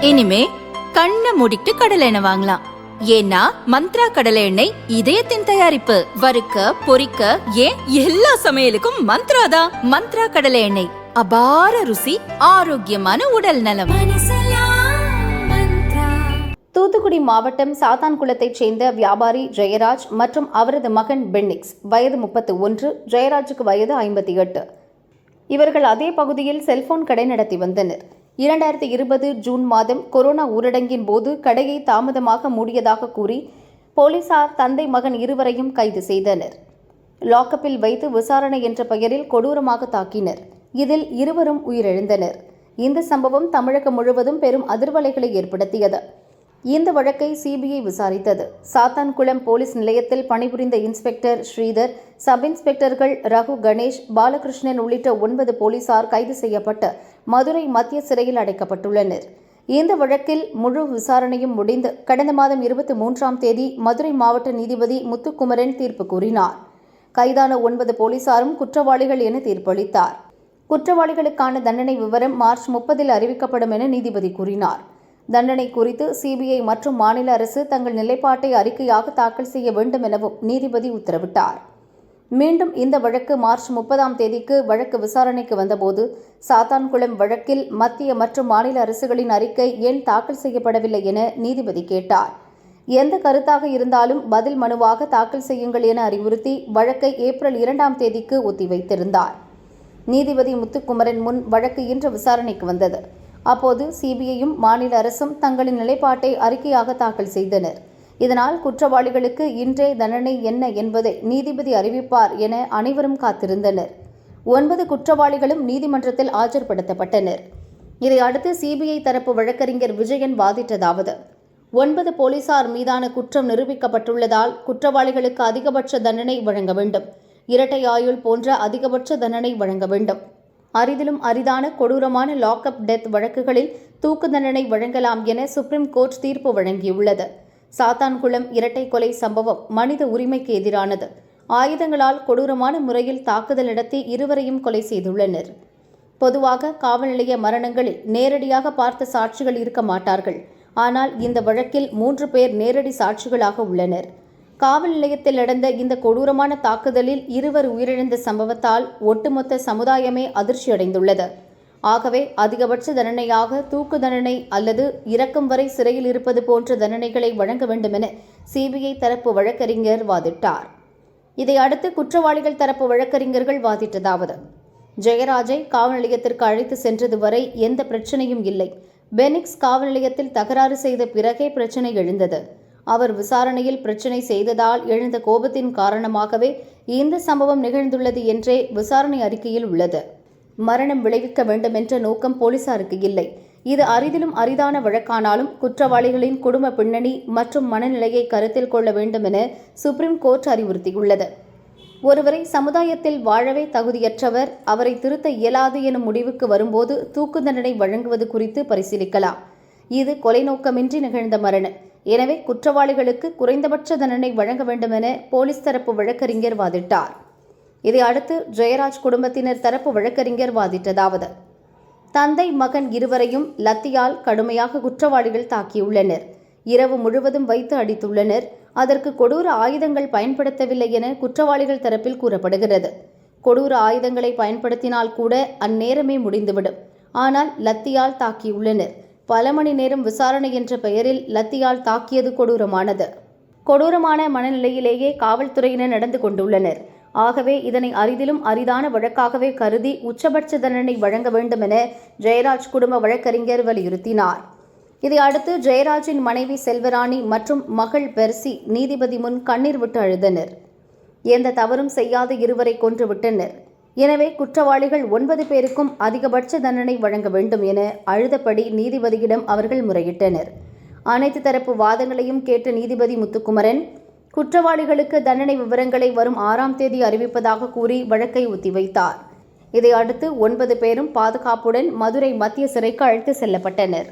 இனிமே கண்ணை மூடிட்டு கடலை எண்ணெய் வாங்கலாம். ஏன்னா மந்த்ரா கடலை எண்ணெய் இதயத்தின் தயாரிப்பு. வறுக்க பொரிக்க ஏன் எல்லா சமையலுக்கும் மந்த்ரா தான். மந்த்ரா கடலை எண்ணெய், அபார ருசி, ஆரோக்கியமான உடல் நலம். தூத்துக்குடி மாவட்டம் சாத்தான்குளத்தைச் சேர்ந்த வியாபாரி ஜெயராஜ் மற்றும் அவரது மகன் பென்னிக்ஸ், வயது 31, ஜெயராஜுக்கு வயது 58. இவர்கள் அதே பகுதியில் செல்போன் கடை நடத்தி வந்தனர். 2020 ஜூன் மாதம் கொரோனா ஊரடங்கின் போது கடையை தாமதமாக மூடியதாக கூறி போலீசார் தந்தை மகன் இருவரையும் கைது செய்தனர். லாக்கப்பில் வைத்து விசாரணை என்ற பெயரில் கொடூரமாக தாக்கினர். இதில் இருவரும் உயிரிழந்தனர். இந்த சம்பவம் தமிழகம் முழுவதும் பெரும் அதிர்வலைகளை ஏற்படுத்தியது. இந்த வழக்கை சிபிஐ விசாரித்தது. சாத்தான்குளம் போலீஸ் நிலையத்தில் பணிபுரிந்த இன்ஸ்பெக்டர் ஸ்ரீதர், சப் இன்ஸ்பெக்டர்கள் ரகு, கணேஷ், பாலகிருஷ்ணன் உள்ளிட்ட 9 போலீசார் கைது செய்யப்பட்டு மதுரை மத்திய சிறையில் அடைக்கப்பட்டுள்ளனர். இந்த வழக்கில் முழு விசாரணையும் முடிந்து கடந்த மாதம் 23ஆம் தேதி மதுரை மாவட்ட நீதிபதி முத்துக்குமரன் தீர்ப்பு கூறினார். கைதான 9 போலீசாரும் குற்றவாளிகள் என தீர்ப்பளித்தார். குற்றவாளிகளுக்கான தண்டனை விவரம் மார்ச் 30 அறிவிக்கப்படும் என நீதிபதி கூறினார். தண்டனை குறித்து சிபிஐ மற்றும் மாநில அரசு தங்கள் நிலைப்பாட்டை அறிக்கையாக தாக்கல் செய்ய வேண்டும் எனவும் நீதிபதி உத்தரவிட்டார். மீண்டும் இந்த வழக்கு மார்ச் 30ஆம் தேதிக்கு வழக்கு விசாரணைக்கு வந்தபோது சாத்தான்குளம் வழக்கில் மத்திய மற்றும் மாநில அரசுகளின் அறிக்கை ஏன் தாக்கல் செய்யப்படவில்லை என நீதிபதி கேட்டார். எந்த கருத்தாக இருந்தாலும் பதில் மனுவாக தாக்கல் செய்யுங்கள் என அறிவுறுத்தி வழக்கை ஏப்ரல் 2ஆம் தேதிக்கு ஒத்திவைத்திருந்தார். நீதிபதி முத்துக்குமரன் முன் வழக்கு இன்று விசாரணைக்கு வந்தது. அப்போது சிபிஐயும் மாநில அரசும் தங்களின் நிலைப்பாட்டை அறிக்கையாக தாக்கல் செய்தனர். இதனால் குற்றவாளிகளுக்கு இன்றே தண்டனை என்ன என்பதை நீதிபதி அறிவிப்பார் என அனைவரும் காத்திருந்தனர். 9 குற்றவாளிகளும் நீதிமன்றத்தில் ஆஜர்படுத்தப்பட்டனர். இதையடுத்து சிபிஐ தரப்பு வழக்கறிஞர் விஜயன் வாதிட்டதாவது: 9 போலீசார் மீதான குற்றம் நிரூபிக்கப்பட்டுள்ளதால் குற்றவாளிகளுக்கு அதிகபட்ச தண்டனை வழங்க வேண்டும். இரட்டை ஆயுள் போன்ற அதிகபட்ச தண்டனை வழங்க வேண்டும். அரிதிலும் அரிதான கொடூரமான லாக்அப் டெத் வழக்குகளில் தூக்கு தண்டனை வழங்கலாம் என சுப்ரீம் கோர்ட் தீர்ப்பு வழங்கியுள்ளது. சாத்தான்குளம் இரட்டை கொலை சம்பவம் மனித உரிமைக்கு எதிரானது. ஆயுதங்களால் கொடூரமான முறையில் தாக்குதல் நடத்தி இருவரையும் கொலை செய்துள்ளனர். பொதுவாக காவல் நிலைய மரணங்களில் நேரடியாக பார்த்த சாட்சிகள் இருக்க மாட்டார்கள். ஆனால் இந்த வழக்கில் 3 பேர் நேரடி சாட்சிகளாக உள்ளனர். காவல் நிலையத்தில் நடந்த இந்த கொடூரமான தாக்குதலில் 2 உயிரிழந்த சம்பவத்தால் ஒட்டுமொத்த சமுதாயமே அதிர்ச்சியடைந்துள்ளது. ஆகவே அதிகபட்ச தண்டனையாக தூக்கு தண்டனை அல்லது இறக்கும் வரை சிறையில் இருப்பது போன்ற தண்டனைகளை வழங்க வேண்டும் என சிபிஐ தரப்பு வழக்கறிஞர் வாதிட்டார். இதையடுத்து குற்றவாளிகள் தரப்பு வழக்கறிஞர்கள் வாதிட்டதாவது: ஜெயராஜை காவல் நிலையத்திற்கு அழைத்து சென்றது வரை எந்த பிரச்சனையும் இல்லை. பெனிக்ஸ் காவல் நிலையத்தில் தகராறு செய்த பிறகே பிரச்சனை எழுந்தது. அவர் விசாரணையில் பிரச்சினை செய்ததால் எழுந்த கோபத்தின் காரணமாகவே இந்த சம்பவம் நிகழ்ந்துள்ளது என்றே விசாரணை அறிக்கையில் உள்ளது. மரணம் விளைவிக்க வேண்டுமென்ற நோக்கம் போலீசாருக்கு இல்லை. இது அரிதிலும் அரிதான வழக்கானாலும் குற்றவாளிகளின் குடும்ப பின்னணி மற்றும் மனநிலையை கருத்தில் கொள்ள வேண்டும் என சுப்ரீம் கோர்ட் அறிவுறுத்தியுள்ளது. ஒருவரை சமுதாயத்தில் வாழவே தகுதியற்றவர், அவரை திருத்த இயலாது எனும் முடிவுக்கு வரும்போது தூக்கு தண்டனை வழங்குவது குறித்து பரிசீலிக்கலாம். இது கொலை நோக்கமின்றி நிகழ்ந்த மரணம். எனவே குற்றவாளிகளுக்கு குறைந்தபட்ச தண்டனை வழங்க வேண்டும் என போலீஸ் தரப்பு வழக்கறிஞர் வாதிட்டார். இதையடுத்து ஜெயராஜ் குடும்பத்தினர் தரப்பு வழக்கறிஞர் வாதிட்டதாவது: தந்தை மகன் இருவரையும் லத்தியால் கடுமையாக குற்றவாளிகள் தாக்கியுள்ளனர். இரவு முழுவதும் வைத்து அடித்துள்ளனர். அதற்கு கொடூர ஆயுதங்கள் பயன்படுத்தவில்லை என குற்றவாளிகள் தரப்பில் கூறப்படுகிறது. கொடூர ஆயுதங்களை பயன்படுத்தினால் கூட அந்நேரமே முடிந்துவிடும். ஆனால் லத்தியால் தாக்கியுள்ளனர். பல மணி நேரம் விசாரணை என்ற பெயரில் லத்தியால் தாக்கியது கொடூரமானது. கொடூரமான மனநிலையிலேயே காவல்துறையினர் நடந்து கொண்டுள்ளனர். ஆகவே இதனை அரிதிலும் அரிதான வழக்காகவே கருதி உச்சபட்ச தண்டனை வழங்க வேண்டும் என ஜெயராஜ் குடும்ப வழக்கறிஞர் வலியுறுத்தினார். இதையடுத்து ஜெயராஜின் மனைவி செல்வராணி மற்றும் மகள் பெர்சி நீதிபதி முன் கண்ணீர் விட்டு அழுதனர். எந்த தவறும் செய்யாத இருவரை கொன்றுவிட்டனர். எனவே குற்றவாளிகள் 9 பேருக்கும் அதிகபட்ச தண்டனை வழங்க வேண்டும் என அழுதபடி நீதிபதியிடம் அவர்கள் முறையிட்டனர். அனைத்து தரப்பு வாதங்களையும் கேட்ட நீதிபதி முத்துக்குமரன் குற்றவாளிகளுக்கு தண்டனை விவரங்களை வரும் 6ஆம் தேதி அறிவிப்பதாக கூறி வழக்கை ஒத்திவைத்தார். இதையடுத்து 9 பேரும் பாதுகாப்புடன் மதுரை மத்திய சிறைக்கு அழைத்து செல்லப்பட்டனர்.